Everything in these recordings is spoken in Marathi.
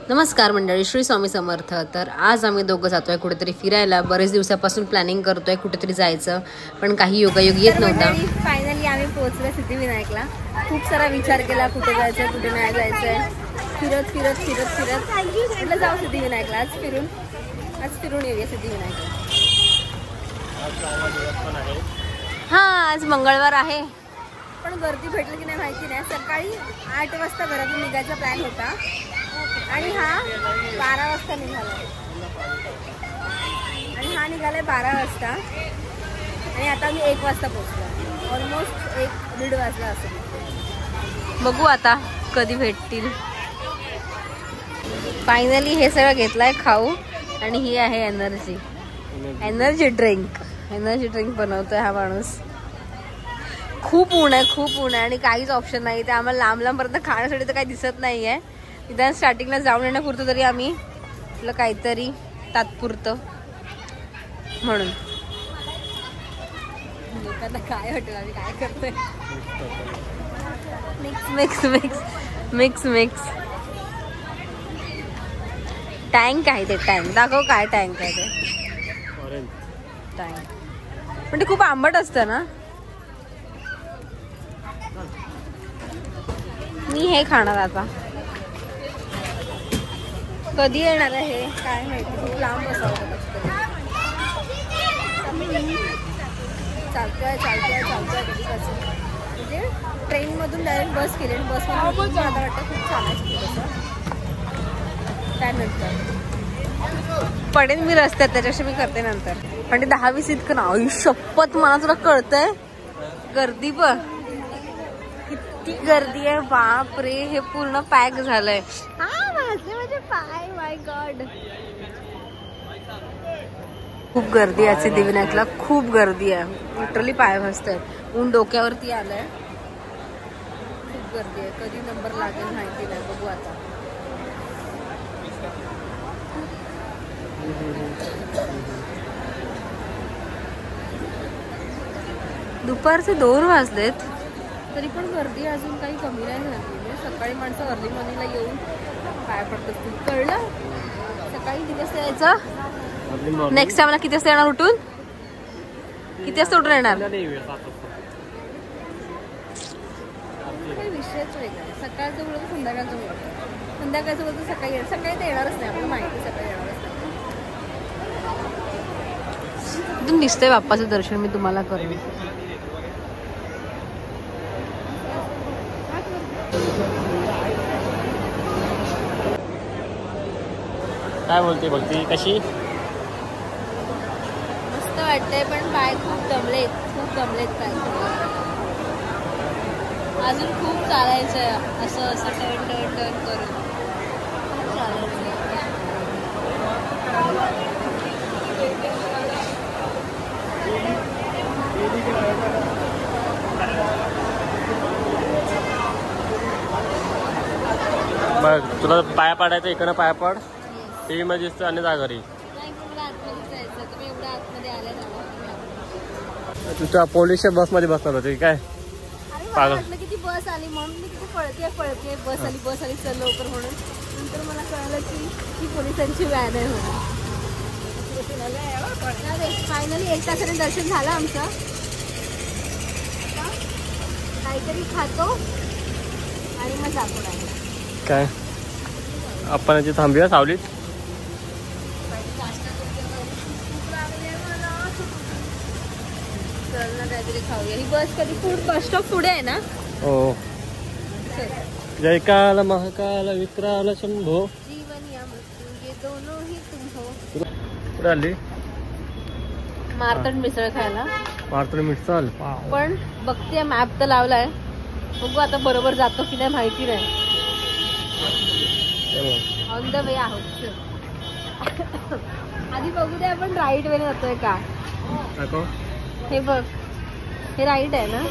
नमस्कार मंडळी, श्री स्वामी समर्थ. तर आज आम्ही दोघं जातोय कुठेतरी फिरायला. बरेच दिवसापासून प्लॅनिंग करतोय कुठेतरी जायचं, पण काही योगायोग येत नव्हता. फायनली आम्ही पोहोचलो सिद्धिविनायकला. खूप सारा विचार केला कुठे जायचं कुठे नाही जायचंय. फिरत फिरत फिरत फिरत म्हटलं जाऊ सिद्धिविनायकला. आज फिरून येऊया सिद्धिविनायकला. हां, आज मंगळवार आहे, पण गर्दी भेटली की नाही माहिती नाही. सकाळी 8 वाजता घरातून निघायचा प्लॅन होता आणि हा 12 वाजता निघाला. आणि हा निघालाय 12 वाजता आणि आता मी 1 वाजता पोहोचलो. ऑलमोस्ट 1-1.5 वाजला असेल. बघू आता कधी भेटतील. फायनली हे सगळं घेतलंय खाऊ आणि ही आहे एनर्जी ड्रिंक बनवतोय हा माणूस. खूप ऊन आहे आणि काहीच ऑप्शन नाही. ते आम्हाला लांबपर्यंत खाण्यासाठी तर काही दिसत नाही आहे. निदान स्टार्टिंगला जाऊन येण्यापुरतं तरी आम्ही आपलं काहीतरी तात्पुरतं म्हणून. लोकांना काय वाटेल आम्ही काय करतोय. मिक्स टँक आहे. ते टँक दाखव, काय टँक आहे ते. टँक पण ते खूप आंबट असतं ना. मी हे खाणार आता. कधी येणार आहे काय माहिती. खूप लांब असावं. चालतोय कधी कसं. म्हणजे ट्रेनमधून डायरेक्ट बस केली आणि बसमधून मला वाटतं खूप चालायचं तसं. त्यानंतर पडेन मी रस्त्यात, त्याच्याशी मी करते नंतर. पण ते 10-20 इतकं ना. शपथ, मला तुला कळतंय. गर्दी पण किती गर्दी आहे. बाप रे, हे पूर्ण पॅक झालंय. माझे पाय, माय गॉड. खूप गर्दी आहे सिद्धिविनायकला. खूप गर्दी आहे. लिटरली पाय भाजतंय. ऊन डोक्यावरती आलंय. खूप गर्दी आहे. कधी नंबर लागेल माहिती नाही. बघू आता. दुपारचे 2 वाजलेत तरी पण गर्दी अजून काही कमी नाही झाली. सकाळी माणसं अर्ली मॉर्निंगला येऊन पाय पडत असतील. कळलं. सकाळी किती वाजता यायचं. नेक्स्ट टाइमला किती वाजता येणार उठून. किती वाजता उठून येणार. काही विषयच वेगळा आहे. सकाळचं बोलतो संध्याकाळचं बोलतो. संध्याकाळचं बोलतो सकाळी तर येणारच नाही. आपल्याला माहिती सकाळी येणारच नाही. इथून दिसतंय बाप्पाचं दर्शन मी तुम्हाला करेन. काय बोलते भक्ती, कशी. मस्त वाटतंय पण पाय खूप दमलेत काय. अजून खूप चालायचंय. असं टर्न करून चालायचं. बघ, तुला पाया पाडायचं. इकडनं पाया पड. टीव्ही मध्ये दिसतं आणि जा घरी. तुझ्या पोलीसच्या बस मध्ये बसणार होते काय. पागल. किती बस आली म्हणून मी किती पळते. बस आली चल लवकर म्हणून. नंतर मला कळलं की पोलिसांची व्हॅन आहे म्हणून. फायनली 1 तासाने दर्शन झालं आमचं. काहीतरी खातो आणि मग जातो डायरेक्ट. काय आपण थांबूया सावलीत. चल ना काहीतरी खाऊया. ही बस कधी बस स्टॉप पुढे आहे ना. हो. जय काल महाकाल विक्राल शंभो. जीवन या मृत्यू ये दोनों ही तुम हो. कुठे आली. मारतंड मिसळ खायला. मारतंड मिसळ. पण बघते मॅप तर लावलाय. बघू आता बरोबर जातो की नाही माहिती नाही. ऑन द वे आहोत. आधी बघू दे आपण राईट वे जातोय का. हे बघ, हे राईट आहे ना.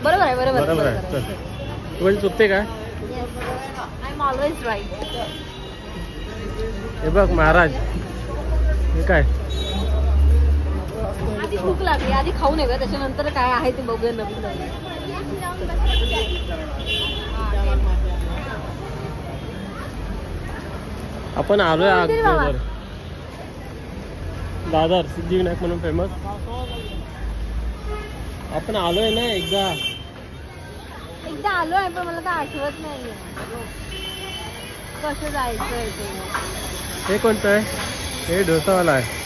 बरोबर आहे. तू चुकते का. I am always right. हे बघ महाराज. हे काय. आधी भूक लागली. आधी खाऊ नये का. त्याच्यानंतर काय आहे ते बघूया. नवीन आपण आलोय मंदिर बाबा. अगोदर. दादर सिद्धिविनायक म्हणून फेमस. आपण आलोय ना एकदा. एकदा आलो आहे पण मला तर आठवत नाहीये कसं जायचंय ते. हे कोणतं आहे? हे डोसावाला आहे.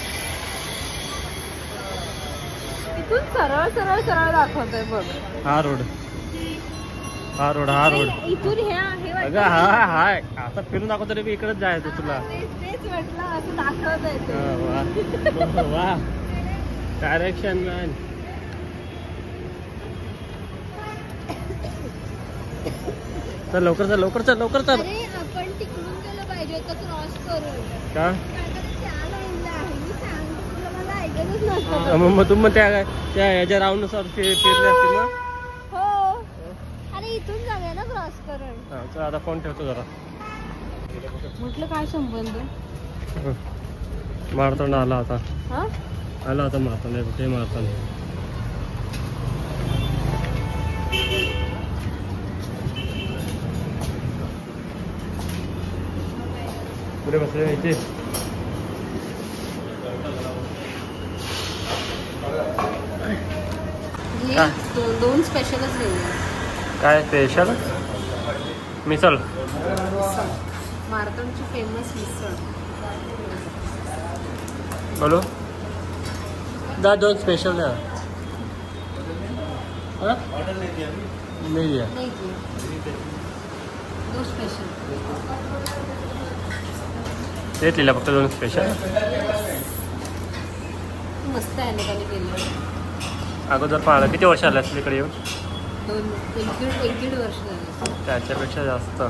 इथून सरळ सरळ सरळ दाखवतोय बघ. हा रोड. हा रोड. हा रोड. नाही, इथून हे आहे अगं हा हाय. आता फिरून दाखवतो रे, इकडेच जायचं तुला. तेच म्हटलं असं दाखवतोय ते. वा वा. Direction man. चल लवकर चल लवकर चल लवकर चल. अरे आपण तिकडून गेलो पाहिजे तर क्रॉस करून. का ऐकतच नसतं. मग तुम्ही त्या याच्या राऊंडनुसार फिरले असतील ना. हो अरे इथून जाऊया ना क्रॉस करून. हा चल आता फोन ठेवतो जरा. म्हटलं काय संबंध. मारतांड आला आता. हा आला आता मारतांड. ते मारतांड. पुढे बसले इथे. दोन स्पेशलच घेऊया. काय स्पेशल? मिसळ. मारतंडची फेमस मिसळ. बोलो दा दोन स्पेशल द्या. नाही द्या. नाही की दोन स्पेशल. तेच लिहिलं फक्त दोन स्पेशल. मस्त आहे लोकांनी केलं. अगोदर पाहिलं. किती वर्ष आलं असलं इकडे येऊन? एक दीड वर्ष झाले. त्याच्यापेक्षा जास्त.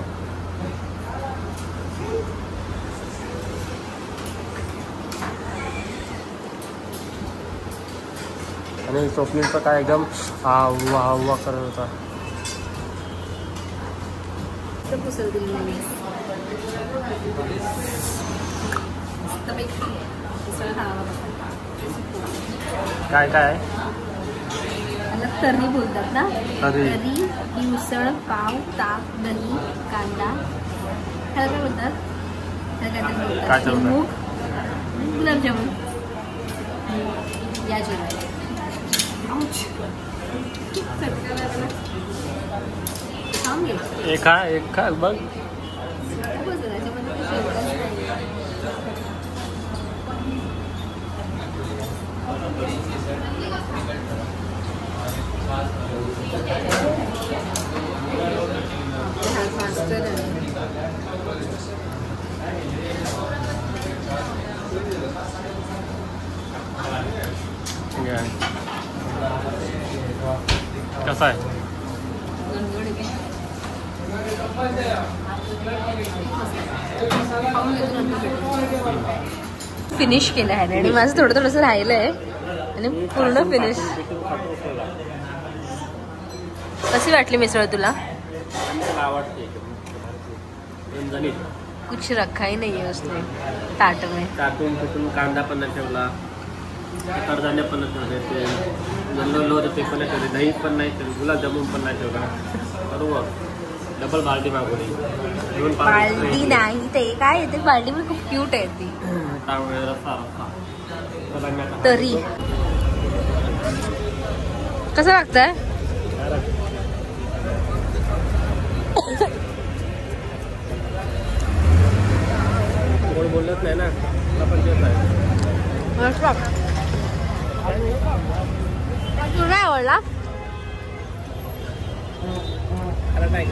आणि स्वप्नीलचं काय एकदम आव्वा आव्वा करत होता. पुसल दिली नाही. मस्तपैकी मिसळ खावा. काय काय आहे? त्याला तर्री बोलतात ना. तर्री. तर्री ही उसळ, पाव, ताक, दही, कांदा. ह्याला काय बोलतात? ह्याला काय काहीतरी बोलतात? मूग, गुलाबजामुन या जेवण. एक खा बघ. कसा आहे? फिनिश केलं आहे आणि माझं थोडं थोडंसं राहिलंय आणि पूर्ण फिनिश. कशी वाटली मिसळ तुला? कुछ रखा ही नहीं है उसने ताट में. टाकून कांदा पण नाही ठेवला. कडधान्य पण नाही ठेवले. ते पण नाही ठेवले. दही पण नाही ठेवले. गुलाबजामुन पण नाही ठेवला. बरोबर. डबल बाल्टी मागवली. बाल्टी नाही ते काय येते. बाल्टी पण खूप क्यूट आहे ती. रस्सा तरी कसं लागतंय? कोण बोलत नाही ना. पण तेच आहे. तुला नाही आवडला? काय